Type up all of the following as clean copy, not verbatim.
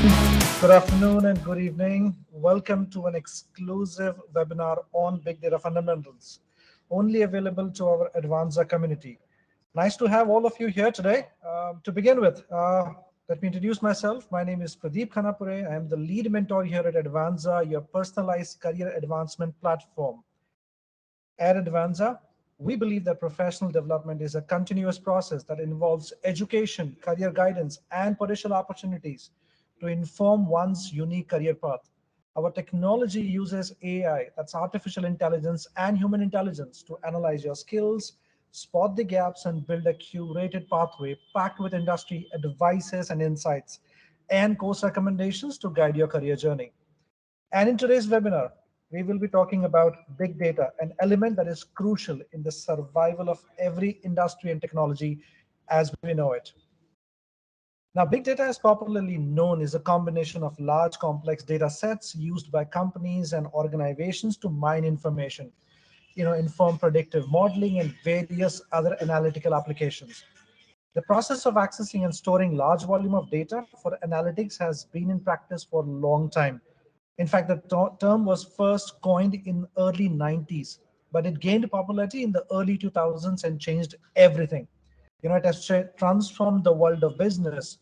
Good afternoon and good evening. Welcome to an exclusive webinar on Big Data Fundamentals, only available to our Edvanza community. Nice to have all of you here today. To begin with, let me introduce myself. My name is Pradeep Khanapure. I am the lead mentor here at Edvanza, your personalized career advancement platform. At Edvanza, we believe that professional development is a continuous process that involves education, career guidance, and potential opportunities to inform one's unique career path. Our technology uses AI, that's artificial intelligence and human intelligence, to analyze your skills, spot the gaps, and build a curated pathway packed with industry advices and insights and course recommendations to guide your career journey. And in today's webinar, we will be talking about big data, an element that is crucial in the survival of every industry and technology as we know it. Now, big data is popularly known as a combination of large complex data sets used by companies and organizations to mine information, inform predictive modeling and various other analytical applications. The process of accessing and storing large volume of data for analytics has been in practice for a long time. In fact, the term was first coined in early 90s, but it gained popularity in the early 2000s and changed everything. It has transformed the world of business,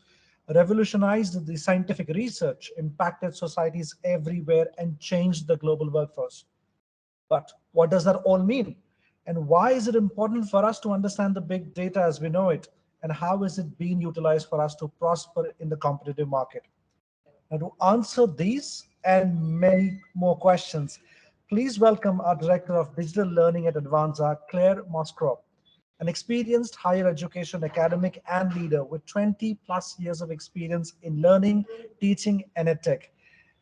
revolutionized the scientific research, impacted societies everywhere, and changed the global workforce. But what does that all mean? And why is it important for us to understand the big data as we know it? And how is it being utilized for us to prosper in the competitive market? Now, to answer these and many more questions, please welcome our Director of Digital Learning at Edvanza, Claire Moscrop, an experienced higher education academic and leader with 20 plus years of experience in learning, teaching, and edtech.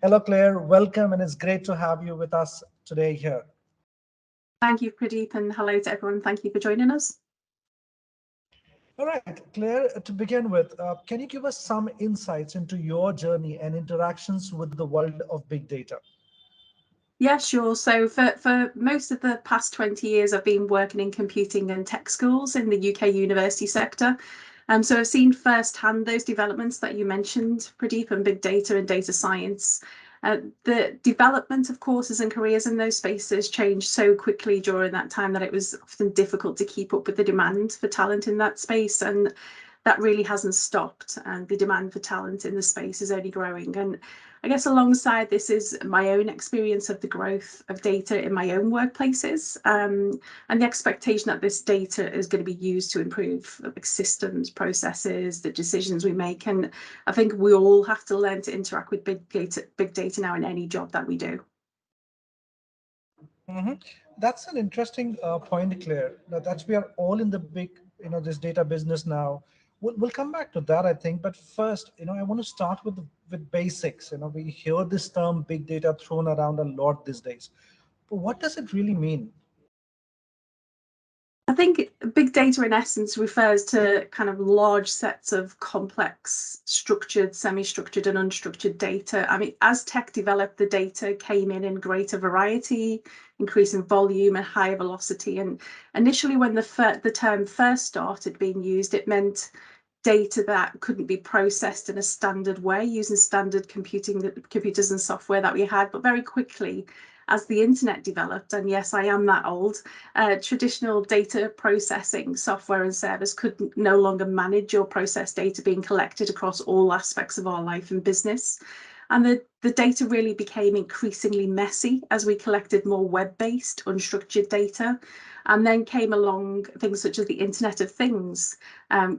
Hello, Claire. Welcome, and it's great to have you with us today here. Thank you, Pradeep, and hello to everyone. Thank you for joining us. All right, Claire, to begin with, can you give us some insights into your journey and interactions with the world of big data? Yeah, sure. So for most of the past 20 years, I've been working in computing and tech schools in the UK university sector. So I've seen firsthand those developments that you mentioned, Pradeep, and big data and data science. The development of courses and careers in those spaces changed so quickly during that time that it was often difficult to keep up with the demand for talent in that space. And that really hasn't stopped, and the demand for talent in the space is only growing. And I guess alongside this is my own experience of the growth of data in my own workplaces, and the expectation that this data is going to be used to improve systems, processes, the decisions we make. And I think we all have to learn to interact with big data now in any job that we do. Mm-hmm. That's an interesting point, Claire. That's we are all in the big, this data business now. We'll come back to that, I think. But first, I want to start with basics. We hear this term big data thrown around a lot these days. But what does it really mean? I think big data in essence refers to kind of large sets of complex, structured, semi-structured and unstructured data. I mean, as tech developed, the data came in greater variety, increasing volume and higher velocity. And initially when the term first started being used, it meant data that couldn't be processed in a standard way using standard computers and software that we had. But very quickly, as the internet developed, and yes, I am that old, traditional data processing software and servers could no longer manage or process data being collected across all aspects of our life and business. And the data really became increasingly messy as we collected more web-based, unstructured data. And then came along things such as the Internet of Things,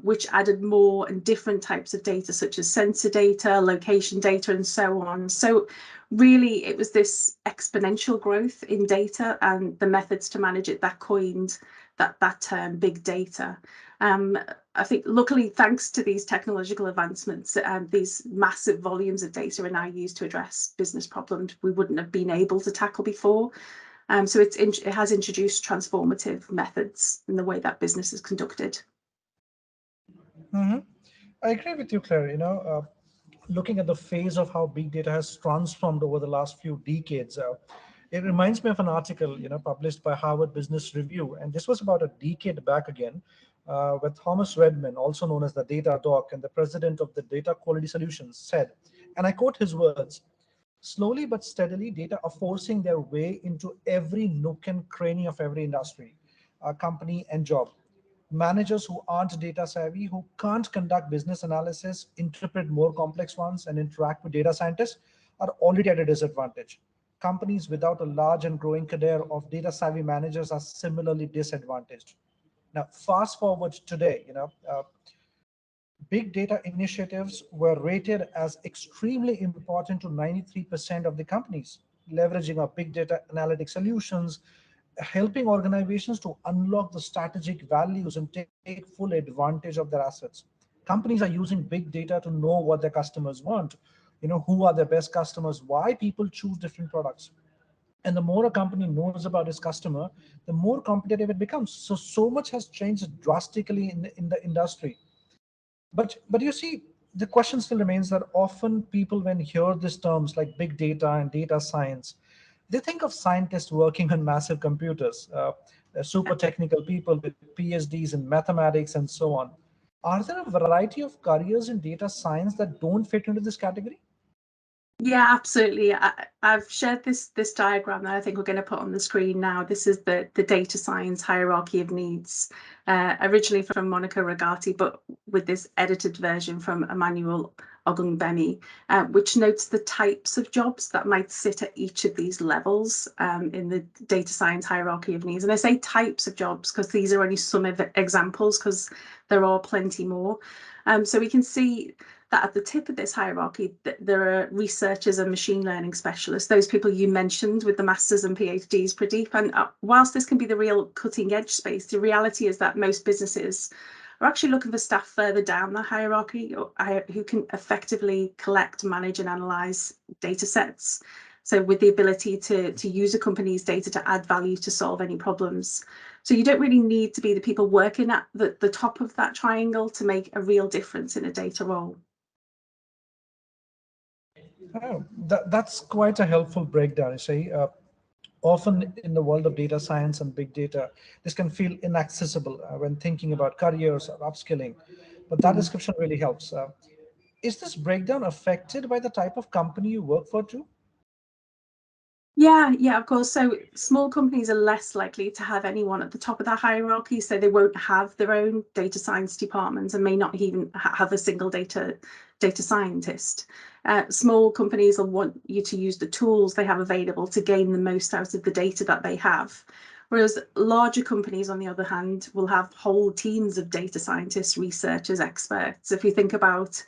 which added more and different types of data, such as sensor data, location data, and so on. So really, it was this exponential growth in data and the methods to manage it that coined that term, big data. I think, luckily, thanks to these technological advancements, these massive volumes of data are now used to address business problems we wouldn't have been able to tackle before. So it has introduced transformative methods in the way that business is conducted. Mm-hmm. I agree with you, Claire. Looking at the phase of how big data has transformed over the last few decades, it reminds me of an article, published by Harvard Business Review, and this was about a decade back again, with Thomas Redman, also known as the Data Doc, and the president of the Data Quality Solutions, said, And I quote his words: slowly but steadily, data are forcing their way into every nook and cranny of every industry, company, and job. Managers who aren't data savvy, who can't conduct business analysis, interpret more complex ones, and interact with data scientists are already at a disadvantage. Companies without a large and growing cadre of data savvy managers are similarly disadvantaged. Now, fast forward today, big data initiatives were rated as extremely important to 93% of the companies, leveraging our big data analytic solutions, helping organizations to unlock the strategic values and take full advantage of their assets. Companies are using big data to know what their customers want, who are their best customers, why people choose different products. And the more a company knows about its customer, the more competitive it becomes. So much has changed drastically in the industry. But you see, the question still remains that often people, when hear these terms like big data and data science, they think of scientists working on massive computers, super technical people with PhDs in mathematics and so on. Are there a variety of careers in data science that don't fit into this category? Yeah, absolutely. I've shared this diagram that I think we're going to put on the screen now. This is the data science hierarchy of needs, originally from Monica Ragati, but with this edited version from Emmanuel Ogunbemi, which notes the types of jobs that might sit at each of these levels in the data science hierarchy of needs. And I say types of jobs because these are only some of the examples, because there are plenty more. So we can see that at the tip of this hierarchy, there are researchers and machine learning specialists, those people you mentioned with the masters and PhDs, Pradeep. And whilst this can be the real cutting edge space, the reality is that most businesses are actually looking for staff further down the hierarchy who can effectively collect, manage and analyze data sets. So with the ability to use a company's data to add value to solve any problems. So you don't really need to be the people working at the top of that triangle to make a real difference in a data role. Oh, that's quite a helpful breakdown. You see, often in the world of data science and big data, this can feel inaccessible when thinking about careers or upskilling. But that description really helps. Is this breakdown affected by the type of company you work for too? Yeah, of course. So small companies are less likely to have anyone at the top of that hierarchy, so they won't have their own data science departments and may not even have a single data scientist. Small companies will want you to use the tools they have available to gain the most out of the data that they have. Whereas larger companies, on the other hand, will have whole teams of data scientists, researchers, experts. If you think about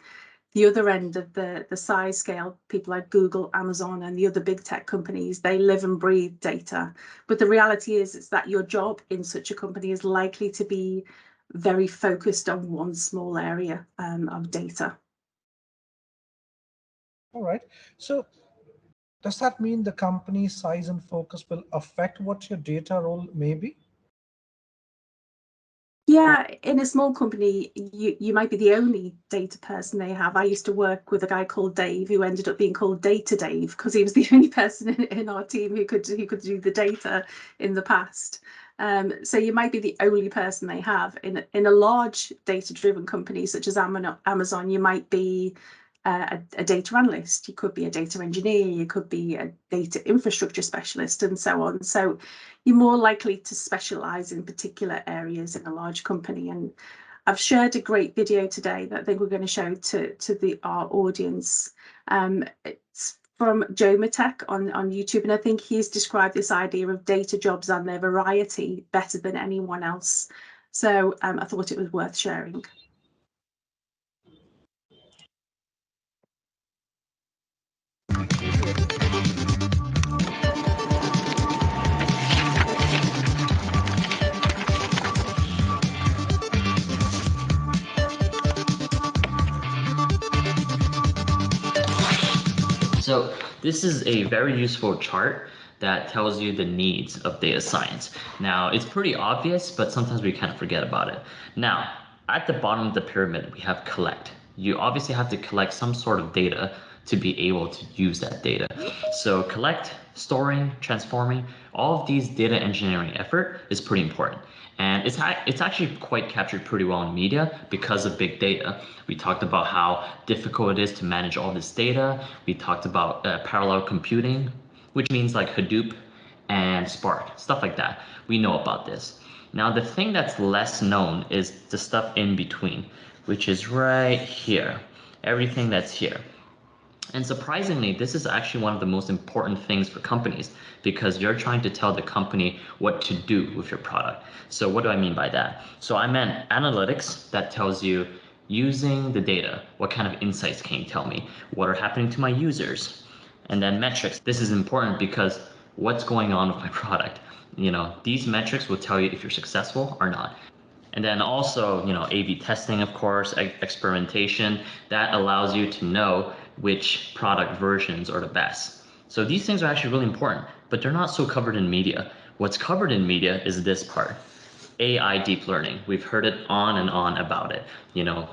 the other end of the size scale, people like Google, Amazon, and the other big tech companies, they live and breathe data. But the reality is that your job in such a company is likely to be very focused on one small area of data. All right. So does that mean the company size and focus will affect what your data role may be? Yeah, in a small company, you might be the only data person they have. I used to work with a guy called Dave, who ended up being called Data Dave because he was the only person in our team who could do the data in the past. So you might be the only person they have. In a large data-driven company such as Amazon, you might be a data analyst, you could be a data engineer, you could be a data infrastructure specialist, and so on. So you're more likely to specialize in particular areas in a large company. And I've shared a great video today that I think we're going to show to our audience. It's from Joe Matek on YouTube, and I think he's described this idea of data jobs and their variety better than anyone else. So I thought it was worth sharing. So this is a very useful chart that tells you the needs of data science. Now, it's pretty obvious, but sometimes we kind of forget about it. Now, at the bottom of the pyramid, we have collect. You obviously have to collect some sort of data to be able to use that data. So collect storing, transforming, all of these data engineering effort is pretty important. And it's actually quite captured pretty well in media because of big data. We talked about how difficult it is to manage all this data. We talked about parallel computing, which means like Hadoop and Spark, stuff like that. We know about this. Now, the thing that's less known is the stuff in between, which is right here, everything that's here. And surprisingly, this is actually one of the most important things for companies because you're trying to tell the company what to do with your product. So what do I mean by that? So I meant analytics that tells you using the data, what kind of insights can you tell me? What are happening to my users? And then metrics. This is important because what's going on with my product? These metrics will tell you if you're successful or not. And then also, A/B testing, of course, experimentation, that allows you to know which product versions are the best. So these things are actually really important, but they're not so covered in media. What's covered in media is this part. AI deep learning. We've heard it on and on about it,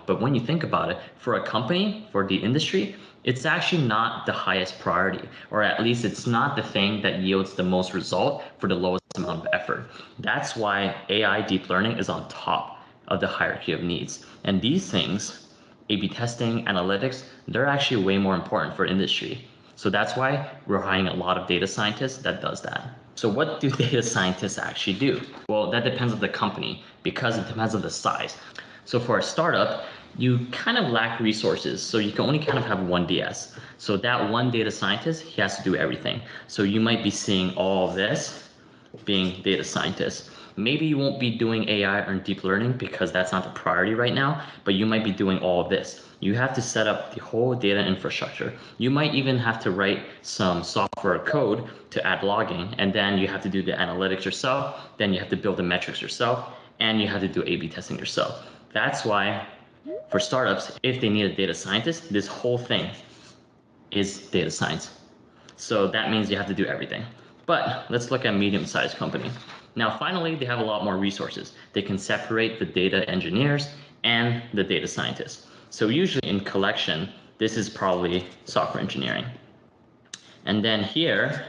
but when you think about it, for a company, for the industry, it's actually not the highest priority, or at least it's not the thing that yields the most result for the lowest amount of effort. That's why AI deep learning is on top of the hierarchy of needs. And these things, A/B testing, analytics, they're actually way more important for industry. So that's why we're hiring a lot of data scientists that does that. So what do data scientists actually do? Well, that depends on the company because it depends on the size. So for a startup, you kind of lack resources. So you can only kind of have one DS. So that one data scientist, he has to do everything. So you might be seeing all of this being data scientists. Maybe you won't be doing AI or deep learning because that's not the priority right now, but you might be doing all of this. You have to set up the whole data infrastructure. You might even have to write some software code to add logging, and then you have to do the analytics yourself, then you have to build the metrics yourself, and you have to do A/B testing yourself. That's why for startups, if they need a data scientist, this whole thing is data science. So that means you have to do everything. But let's look at medium-sized company. Now, finally, they have a lot more resources. They can separate the data engineers and the data scientists. So usually in collection, this is probably software engineering. And then here,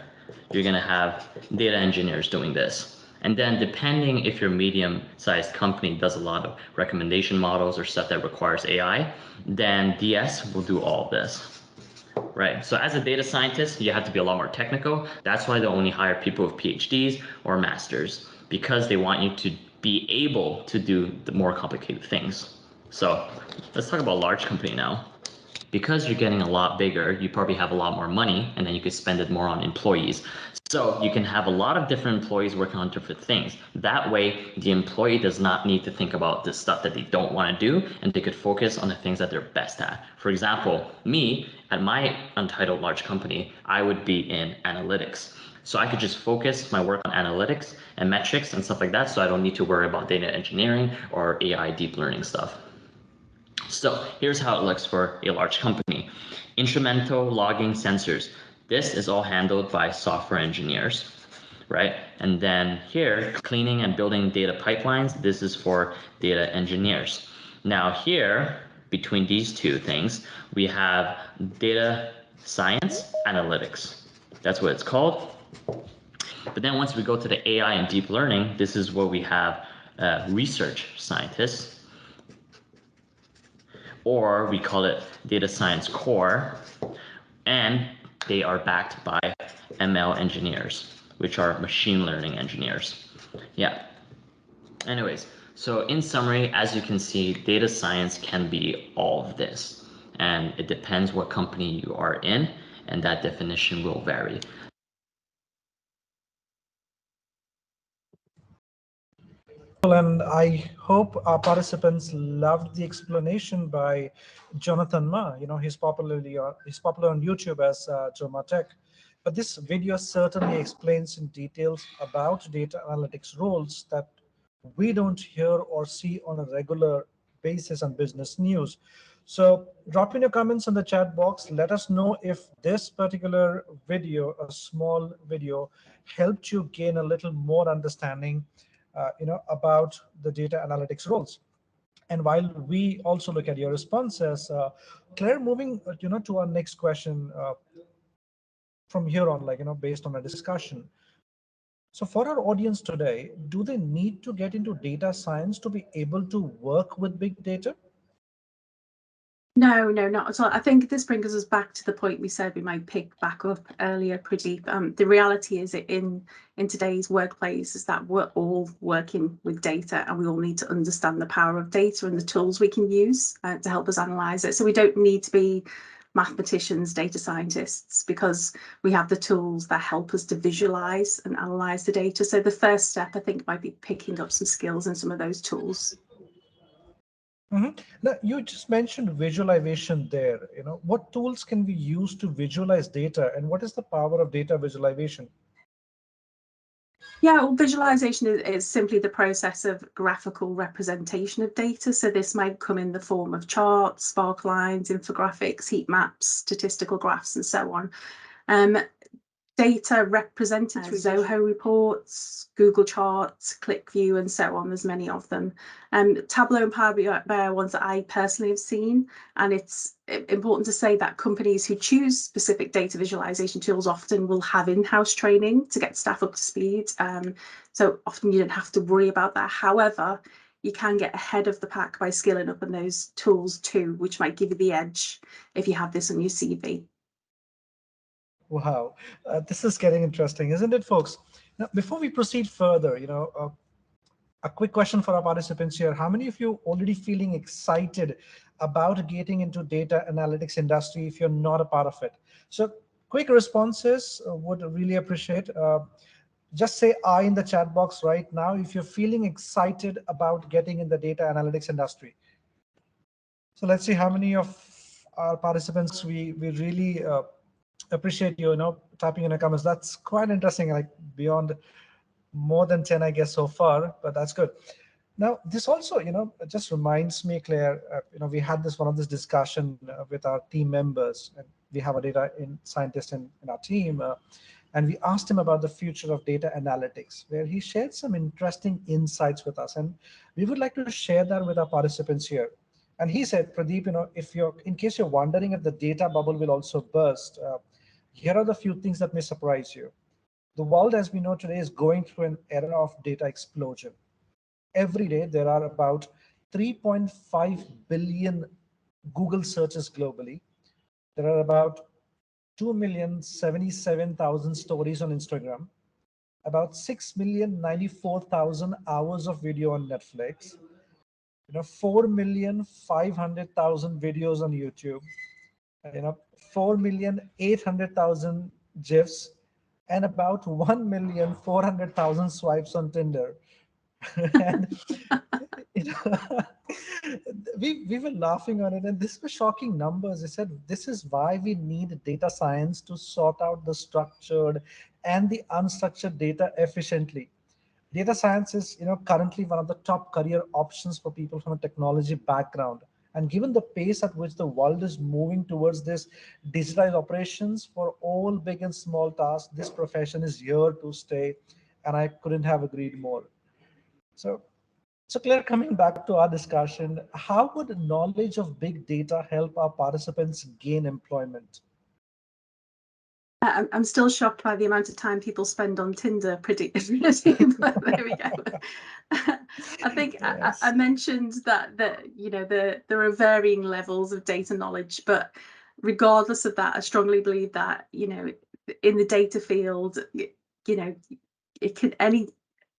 you're gonna have data engineers doing this. And then depending if your medium-sized company does a lot of recommendation models or stuff that requires AI, then DS will do all of this. Right. So as a data scientist, you have to be a lot more technical. That's why they only hire people with PhDs or masters, because they want you to be able to do the more complicated things. So let's talk about large company now. Because you're getting a lot bigger, you probably have a lot more money, and then you could spend it more on employees. So you can have a lot of different employees working on different things. That way, the employee does not need to think about the stuff that they don't want to do, and they could focus on the things that they're best at. For example, me, at my untitled large company, I would be in analytics. So I could just focus my work on analytics and metrics and stuff like that, so I don't need to worry about data engineering or AI deep learning stuff. So here's how it looks for a large company. Instrumental logging sensors. This is all handled by software engineers, right? And then here, cleaning and building data pipelines. This is for data engineers. Now here, between these two things, we have data science analytics. That's what it's called. But then once we go to the AI and deep learning, this is where we have research scientists, or we call it data science core, and they are backed by ML engineers, which are machine learning engineers. Yeah. Anyways, so in summary, as you can see, data science can be all of this, and it depends what company you are in, and that definition will vary. And I hope our participants loved the explanation by Jonathan Ma. He's popular on YouTube as Joma Tech. But this video certainly explains in details about data analytics roles that we don't hear or see on a regular basis on business news. So drop in your comments in the chat box. Let us know if this particular video, a small video, helped you gain a little more understanding about the data analytics roles. And while we also look at your responses, Claire, moving to our next question, from here on, based on a discussion. So for our audience today, do they need to get into data science to be able to work with big data? No, not at all. I think this brings us back to the point we said we might pick back up earlier, Pradeep. The reality is that in today's workplace is that we're all working with data, and we all need to understand the power of data and the tools we can use to help us analyze it. So we don't need to be mathematicians, data scientists, because we have the tools that help us to visualize and analyze the data. So the first step, I think, might be picking up some skills in some of those tools. Now, you just mentioned visualization there. What tools can we use to visualize data, and what is the power of data visualization? Yeah, well, visualization is simply the process of graphical representation of data. So this might come in the form of charts, spark lines, infographics, heat maps, statistical graphs, and so on. Data represented through Zoho Reports, Google Charts, QlikView, and so on. There's many of them. Tableau and Power BI are ones that I personally have seen, and it's important to say that companies who choose specific data visualization tools often will have in-house training to get staff up to speed. So often you don't have to worry about that. However, you can get ahead of the pack by skilling up on those tools too, which might give you the edge if you have this on your CV. Wow, this is getting interesting, isn't it, folks? Now, before we proceed further, a quick question for our participants here. How many of you already feeling excited about getting into data analytics industry if you're not a part of it? So quick responses would really appreciate. Just say I in the chat box right now if you're feeling excited about getting in the data analytics industry. So let's see how many of our participants we really appreciate you typing in the comments. That's quite interesting, like beyond more than 10, I guess, so far, but that's good. Now, this also, just reminds me, Claire, we had one of this discussion with our team members, and we have a data scientist in our team, and we asked him about the future of data analytics, where he shared some interesting insights with us, and we would like to share that with our participants here. And he said, Pradeep, in case you're wondering if the data bubble will also burst, here are the few things that may surprise you. The world as we know today is going through an era of data explosion. Every day, there are about 3.5 billion Google searches globally. There are about 2,077,000 stories on Instagram, about 6,094,000 hours of video on Netflix, 4,500,000 videos on YouTube, 4,800,000 GIFs, and about 1,400,000 swipes on Tinder. And we were laughing on it, and this was shocking numbers. They said this is why we need data science to sort out the structured and the unstructured data efficiently. Data science is currently one of the top career options for people from a technology background. And given the pace at which the world is moving towards this digitalized operations for all big and small tasks, this profession is here to stay. And I couldn't have agreed more. So Claire, coming back to our discussion, how would knowledge of big data help our participants gain employment? I'm still shocked by the amount of time people spend on Tinder predicting. There we go. I think yes. I mentioned that there are varying levels of data knowledge, but regardless of that, I strongly believe that in the data field, any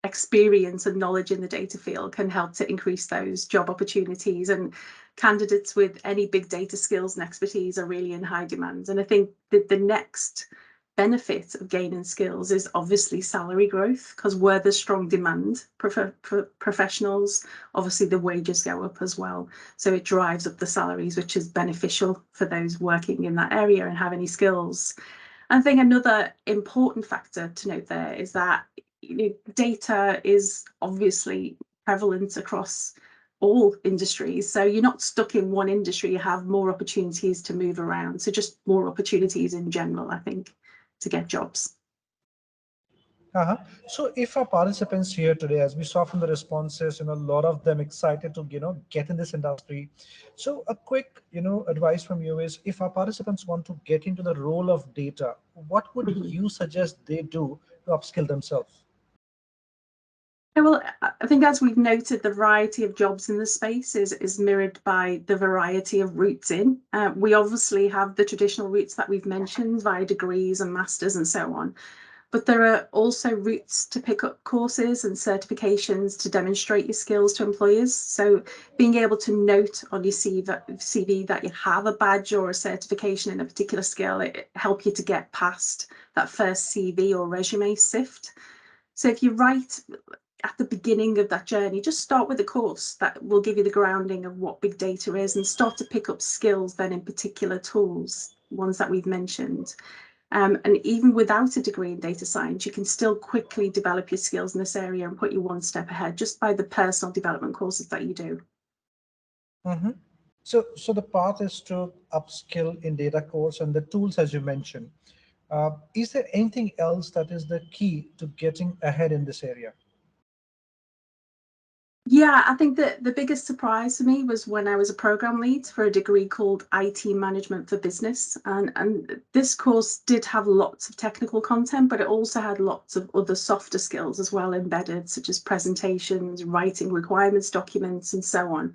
experience and knowledge in the data field can help to increase those job opportunities, and candidates with any big data skills and expertise are really in high demand. And I think that the next benefit of gaining skills is obviously salary growth, because where there's strong demand for professionals, obviously the wages go up as well. So it drives up the salaries, which is beneficial for those working in that area and have any skills. I think another important factor to note there is that data is obviously prevalent across all industries. So you're not stuck in one industry, you have more opportunities to move around. So just more opportunities in general, I think, to get jobs. So if our participants here today, as we saw from the responses, a lot of them excited to, get in this industry. So a quick, advice from you is, if our participants want to get into the role of data, what would Mhm. you suggest they do to upskill themselves? Yeah, well, I think as we've noted, the variety of jobs in the space is mirrored by the variety of routes in. We obviously have the traditional routes that we've mentioned via degrees and masters and so on. But there are also routes to pick up courses and certifications to demonstrate your skills to employers. So being able to note on your CV that you have a badge or a certification in a particular skill, it help you to get past that first CV or resume sift. So if you write at the beginning of that journey, just start with a course that will give you the grounding of what big data is and start to pick up skills then in particular tools, ones that we've mentioned. And even without a degree in data science, you can still quickly develop your skills in this area and put you one step ahead just by the personal development courses that you do. Mm-hmm. So the path is to upskill in data course and the tools, as you mentioned. Is there anything else that is the key to getting ahead in this area? Yeah, I think that the biggest surprise for me was when I was a program lead for a degree called IT Management for Business. And this course did have lots of technical content, but it also had lots of other softer skills as well embedded, such as presentations, writing requirements documents, and so on.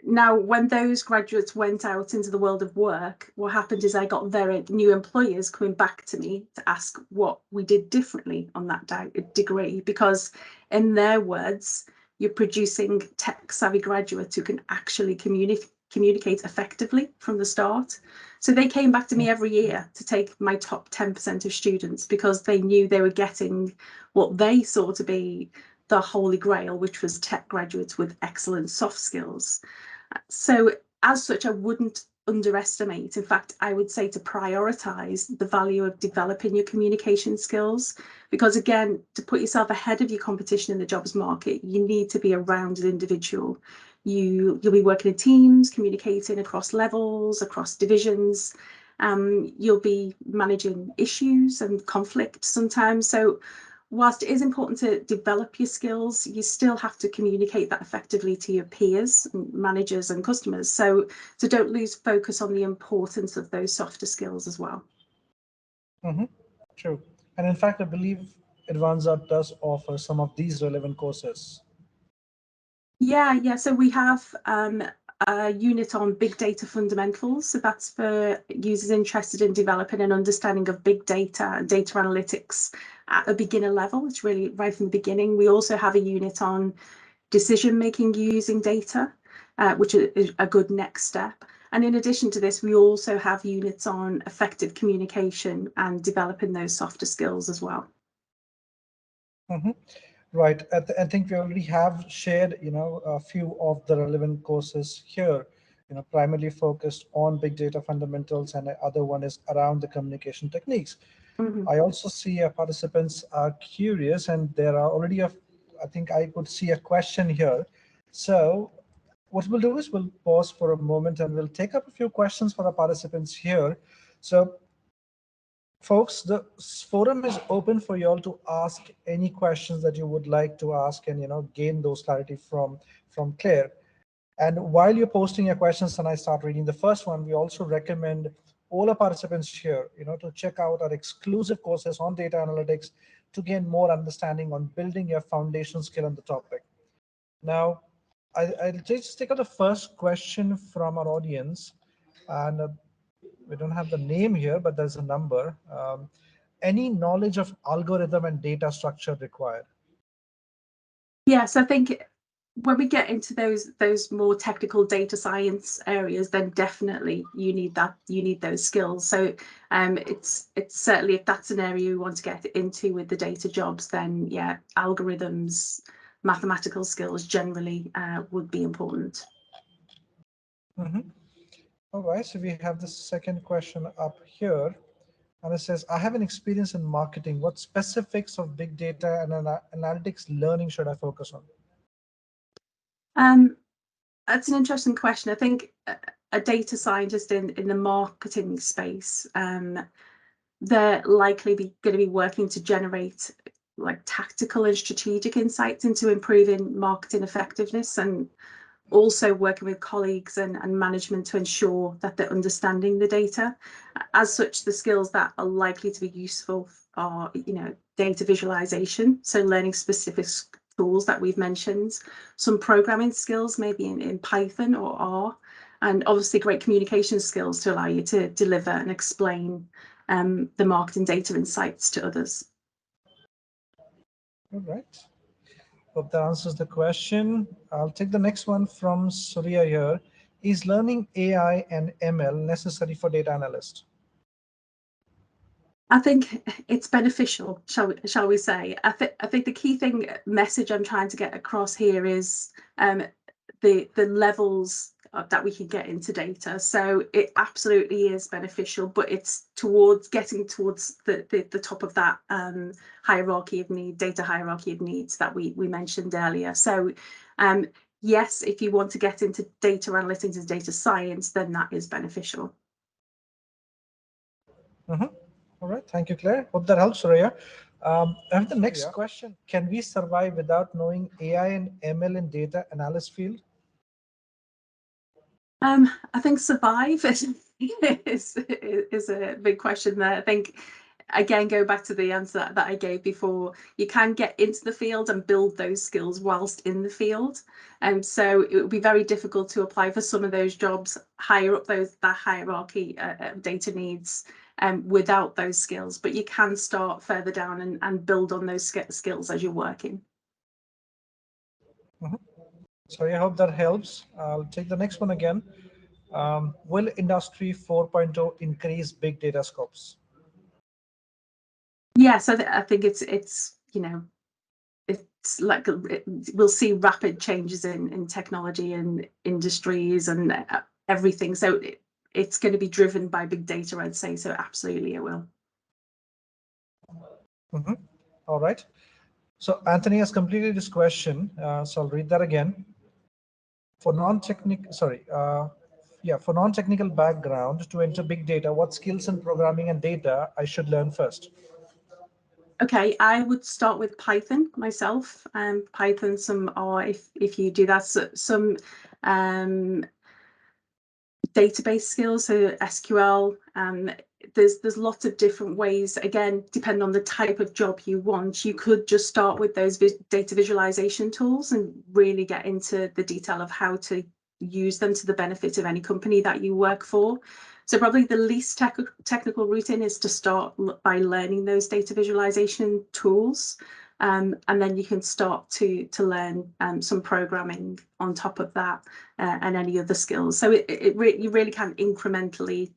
Now, when those graduates went out into the world of work, what happened is I got very new employers coming back to me to ask what we did differently on that degree, because in their words, you're producing tech-savvy graduates who can actually communicate effectively from the start. So they came back to me every year to take my top 10% of students because they knew they were getting what they saw to be the holy grail, which was tech graduates with excellent soft skills. So as such, I wouldn't underestimate. In fact, I would say to prioritize the value of developing your communication skills, because again, to put yourself ahead of your competition in the jobs market, you need to be a rounded individual. You'll be working in teams, communicating across levels, across divisions. You'll be managing issues and conflict sometimes. So whilst it is important to develop your skills, you still have to communicate that effectively to your peers, managers and customers. So don't lose focus on the importance of those softer skills as well. Mm-hmm. True. And in fact, I believe Edvanza does offer some of these relevant courses. Yeah. So we have a unit on big data fundamentals. So that's for users interested in developing an understanding of big data and data analytics at a beginner level. It's really right from the beginning. We also have a unit on decision making using data, which is a good next step. And in addition to this, we also have units on effective communication and developing those softer skills as well. Mm-hmm. Right. I think we already have shared, a few of the relevant courses here, primarily focused on big data fundamentals, and the other one is around the communication techniques. Mm-hmm. I also see participants are curious, and there are already I think I could see a question here. So what we'll do is we'll pause for a moment and we'll take up a few questions for our participants here. So folks, the forum is open for you all to ask any questions that you would like to ask and gain those clarity from Claire. And while you're posting your questions and I start reading the first one, we also recommend all our participants here, to check out our exclusive courses on data analytics to gain more understanding on building your foundation skill on the topic. Now, I'll just take out the first question from our audience, and we don't have the name here, but there's a number. Any knowledge of algorithm and data structure required? Yes, I think when we get into those more technical data science areas, then definitely you need those skills. So it's certainly, if that's an area you want to get into with the data jobs, then yeah, algorithms, mathematical skills generally would be important. Mm-hmm. All right, so we have the second question up here. And it says, I have an experience in marketing. What specifics of big data and analytics learning should I focus on? That's an interesting question. I think a data scientist in the marketing space they're likely going to be working to generate like tactical and strategic insights into improving marketing effectiveness, and also working with colleagues and management to ensure that they're understanding the data. As such, the skills that are likely to be useful are, you know, data visualization, so learning specific tools that we've mentioned, some programming skills, maybe in Python or R, and obviously great communication skills to allow you to deliver and explain the marketing data insights to others. All right. Hope that answers the question. I'll take the next one from Surya here. Is learning AI and ML necessary for data analyst? I think it's beneficial, shall we say. I think the key message I'm trying to get across here is the levels that we can get into data. So it absolutely is beneficial, but it's getting towards the top of that hierarchy of need, data hierarchy of needs that we mentioned earlier. So yes, if you want to get into data analytics and data science, then that is beneficial. All right, thank you, Claire. Hope that helps, Surya. I have the next question. Can we survive without knowing AI and ML in data analysis field? I think survive is a big question there. I think, again, go back to the answer that I gave before. You can get into the field and build those skills whilst in the field. And so it would be very difficult to apply for some of those jobs higher up that hierarchy of data needs without those skills. But you can start further down and build on those skills as you're working. Sorry, I hope that helps. I'll take the next one again. Will Industry 4.0 increase big data scopes? Yes, I think it's you know, it's like we'll see rapid changes in technology and industries and everything. So it's going to be driven by big data, I'd say. So absolutely, it will. All right. So Anthony has completed his question. So I'll read that again. For non-technical background to enter big data, what skills in programming and data I should learn first? Okay, I would start with Python myself. Python, if you do that, some database skills, so SQL. There's lots of different ways. Again, depending on the type of job you want, you could just start with those data visualization tools and really get into the detail of how to use them to the benefit of any company that you work for. So probably the least technical route in is to start by learning those data visualization tools. And then you can start to learn some programming on top of that and any other skills. So you really can incrementally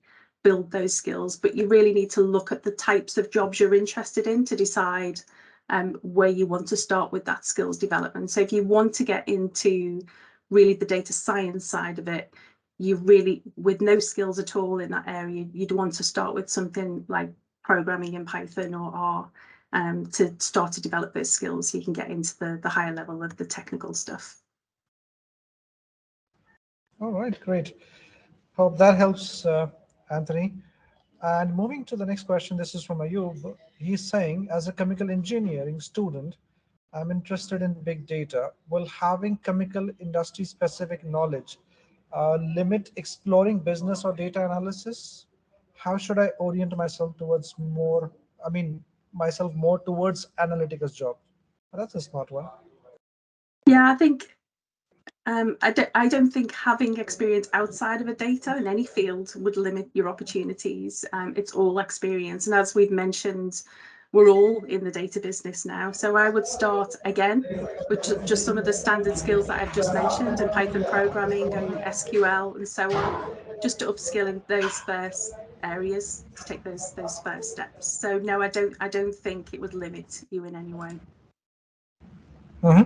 build those skills, but you really need to look at the types of jobs you're interested in to decide where you want to start with that skills development. So if you want to get into really the data science side of it, you really, with no skills at all in that area, you'd want to start with something like programming in Python or R to start to develop those skills so you can get into the higher level of the technical stuff. All right, great. Hope that helps, Anthony. And moving to the next question, this is from Ayub. He's saying, as a chemical engineering student, I'm interested in big data. Will having chemical industry specific knowledge limit exploring business or data analysis? How should I orient myself towards more towards analytics job? That's a smart one. Yeah, I think I don't think having experience outside of a data in any field would limit your opportunities. It's all experience. And as we've mentioned, we're all in the data business now. So I would start again with just some of the standard skills that I've just mentioned, and Python programming and SQL and so on, just to upskill in those first areas to take those first steps. So no, I don't think it would limit you in any way. All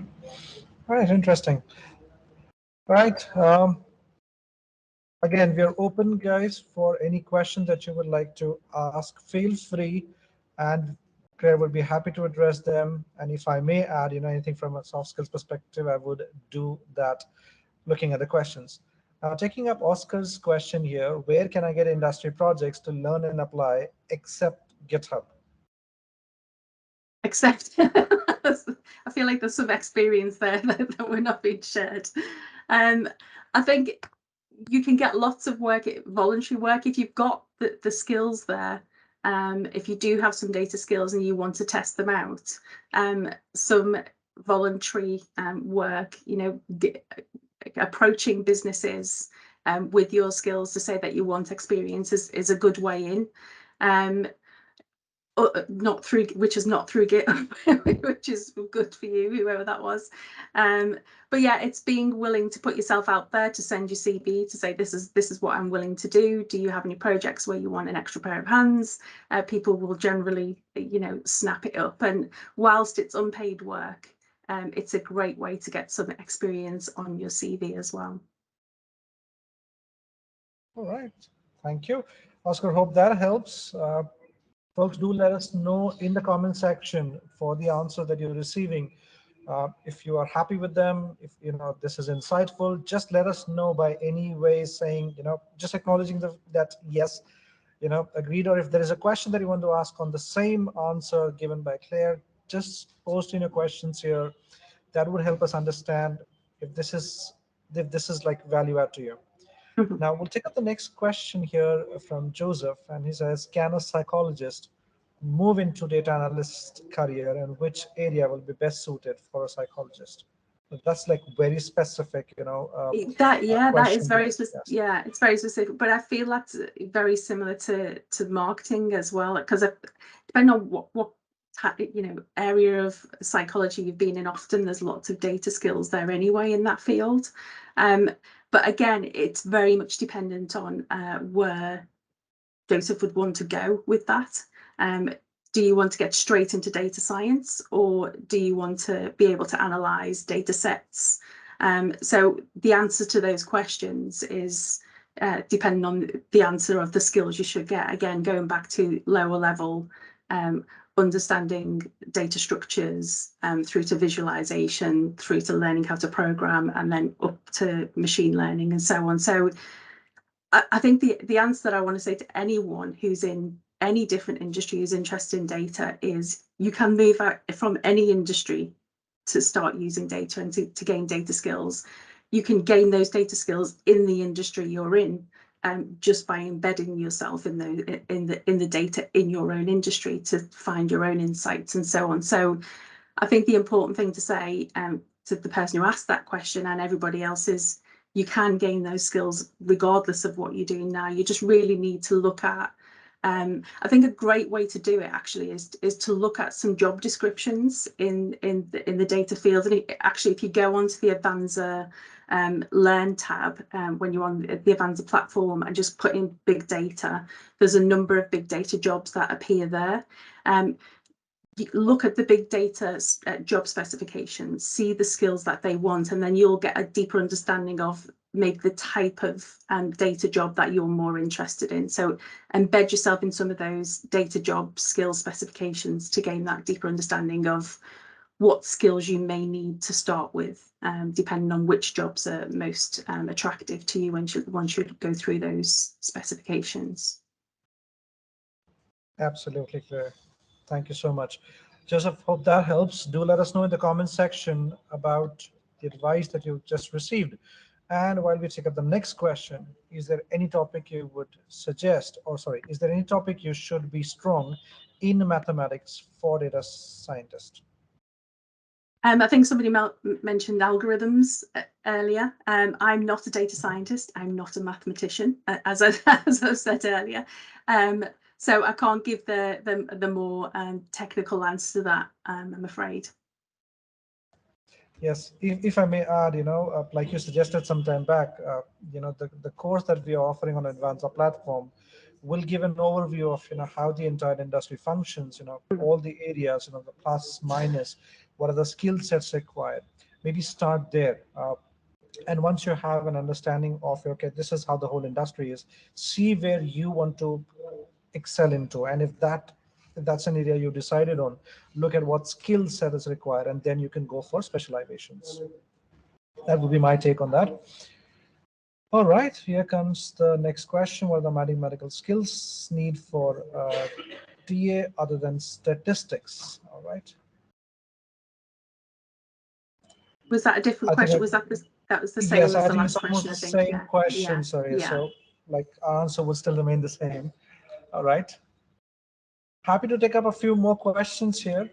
right, interesting. All right. Again, we are open, guys, for any question that you would like to ask. Feel free, and Claire would be happy to address them. And if I may add, anything from a soft skills perspective, I would do that looking at the questions. Now, taking up Oscar's question here, where can I get industry projects to learn and apply except GitHub? Except I feel like there's some experience there that we're not being shared. I think you can get lots of work, voluntary work, if you've got the skills there. If you do have some data skills and you want to test them out, some voluntary work, you know, approaching businesses with your skills to say that you want experience is a good way in. Not through, which is not through GitHub, which is good for you, whoever that was. But yeah, it's being willing to put yourself out there, to send your CV, to say this is what I'm willing to do. Do you have any projects where you want an extra pair of hands? People will generally, you know, snap it up. And whilst it's unpaid work, it's a great way to get some experience on your CV as well. All right, thank you, Oscar. Hope that helps. Folks, do let us know in the comment section for the answer that you're receiving. If you are happy with them, if you know this is insightful, just let us know by any way, saying, you know, just acknowledging that yes, you know, agreed. Or if there is a question that you want to ask on the same answer given by Claire, just post in your questions here. That would help us understand if this is like value add to you. Now we'll take up the next question here from Joseph, and he says, can a psychologist move into data analyst career, and which area will be best suited for a psychologist? That's like very specific, you know. That is very specific. Yeah, it's very specific, but I feel that's very similar to marketing as well, because depending on what you know, area of psychology you've been in, often there's lots of data skills there anyway in that field. But again, it's very much dependent on where Joseph would want to go with that. Do you want to get straight into data science, or do you want to be able to analyze data sets? So the answer to those questions is depending on the answer of the skills you should get. Again, going back to lower level, understanding data structures, through to visualization, through to learning how to program, and then up to machine learning and so on. So I think the answer that I want to say to anyone who's in any different industry who's interested in data is you can move out from any industry to start using data and to gain data skills. You can gain those data skills in the industry you're in, just by embedding yourself in the data in your own industry to find your own insights and so on. So I think the important thing to say to the person who asked that question and everybody else is, you can gain those skills regardless of what you're doing now. You just really need to look at, I think a great way to do it actually is to look at some job descriptions in the data field. And actually, if you go onto the Edvanza Learn tab, when you're on the Edvanza platform and just put in big data, there's a number of big data jobs that appear there. Look at the big data job specifications, see the skills that they want, and then you'll get a deeper understanding of maybe the type of data job that you're more interested in. So embed yourself in some of those data job skill specifications to gain that deeper understanding of what skills you may need to start with, depending on which jobs are most attractive to you once you go through those specifications. Absolutely clear. Thank you so much, Joseph. Hope that helps. Do let us know in the comment section about the advice that you just received. And while we take up the next question, is there any topic you would suggest, or sorry, is there any topic you should be strong in mathematics for data scientists? I think somebody mentioned algorithms earlier. I'm not a data scientist. I'm not a mathematician, as I said earlier. So I can't give the more technical answer to that, I'm afraid. Yes, if I may add, you know, like you suggested some time back, you know, the course that we are offering on Edvanza platform will give an overview of, you know, how the entire industry functions, you know, all the areas, you know, the plus, minus, what are the skill sets required. Maybe start there. And once you have an understanding of, okay, this is how the whole industry is, see where you want to excel into. And if that's an area you decided on, look at what skill set is required, and then you can go for specializations. That would be my take on that. All right, here comes the next question. What are the mathematical skills need for TA other than statistics? All right. Was that a different question? Was that was the same yes, as I the think last it's almost question? the I think. same question. Yeah. Sorry. Yeah. So like our answer would still remain the same. All right. Happy to take up a few more questions here.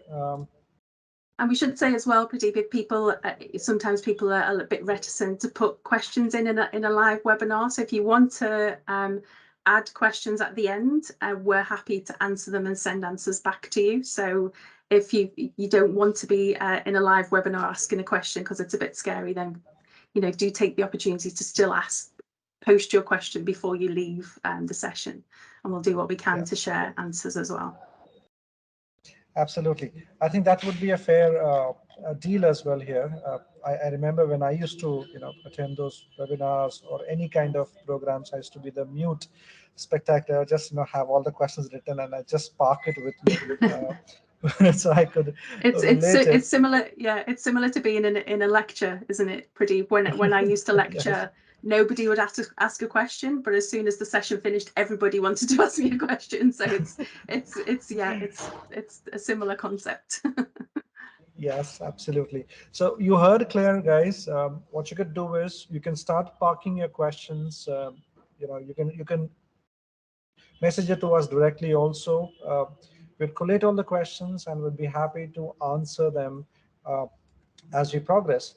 And we should say as well, Pradeep, if people sometimes people are a little bit reticent to put questions in a live webinar. So if you want to add questions at the end, we're happy to answer them and send answers back to you. So if you don't want to be in a live webinar asking a question because it's a bit scary, then do take the opportunity to still post your question before you leave the session, and we'll do what we can to share answers as well. Absolutely. I think that would be a fair deal as well here. I remember when I used to, attend those webinars or any kind of programs, I used to be the mute spectator, just, have all the questions written and I just park it with me. So I could relate it. It's similar. Yeah, it's similar to being in a lecture, isn't it, Pradeep? When I used to lecture, yes. Nobody would ask a question, but as soon as the session finished, everybody wanted to ask me a question. So it's a similar concept. Yes, absolutely. So you heard Claire, guys. What you could do is you can start parking your questions. You can message it to us directly also. We'll collate all the questions and we'll be happy to answer them as we progress.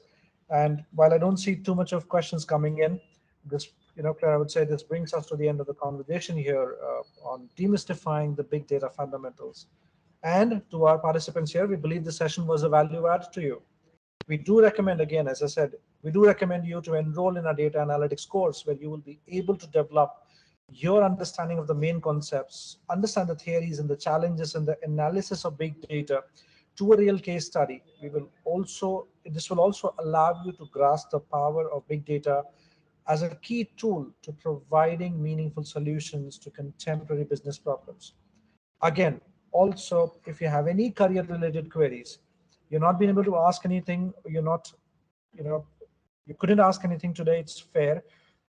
And while I don't see too much of questions coming in, this, Claire, I would say this brings us to the end of the conversation here on demystifying the big data fundamentals. And to our participants here, we believe the session was a value add to you. We do recommend, again, as I said, we do recommend you to enroll in a data analytics course where you will be able to develop your understanding of the main concepts, understand the theories and the challenges and the analysis of big data to a real case study. This will also allow you to grasp the power of big data as a key tool to providing meaningful solutions to contemporary business problems. Again, also, if you have any career related queries, you're not being able to ask anything, you couldn't ask anything today, it's fair.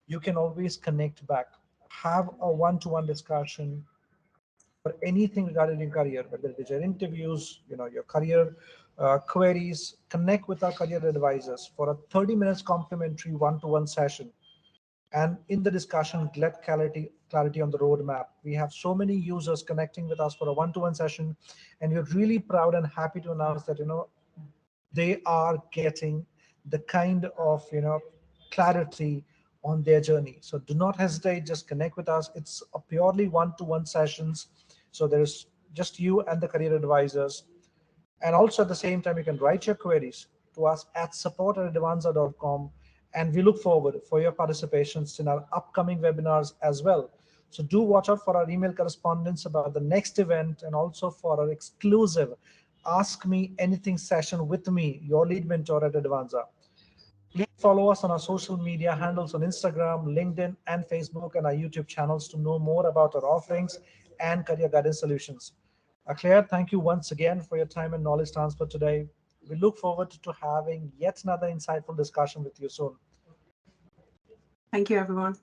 You can always connect back, have a one-to-one discussion for anything regarding your career, whether it is your interviews, your career queries. Connect with our career advisors for a 30 minutes complimentary one-to-one session. And in the discussion, get clarity on the roadmap. We have so many users connecting with us for a one-to-one session, and we're really proud and happy to announce that they are getting the kind of clarity on their journey. So do not hesitate, just connect with us. It's a purely one-to-one sessions. So there's just you and the career advisors. And also at the same time, you can write your queries to us at support@edvanza.com. And we look forward for your participations in our upcoming webinars as well. So do watch out for our email correspondence about the next event and also for our exclusive Ask Me Anything session with me, your lead mentor at Edvanza. Please follow us on our social media handles on Instagram, LinkedIn, and Facebook, and our YouTube channels to know more about our offerings and career guidance solutions. Claire, thank you once again for your time and knowledge transfer today. We look forward to having yet another insightful discussion with you soon. Thank you, everyone.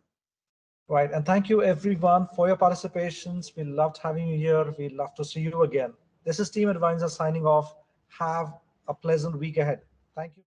Right, and thank you everyone for your participations. We loved having you here. We'd love to see you again. This is Team Edvanza signing off. Have a pleasant week ahead. Thank you.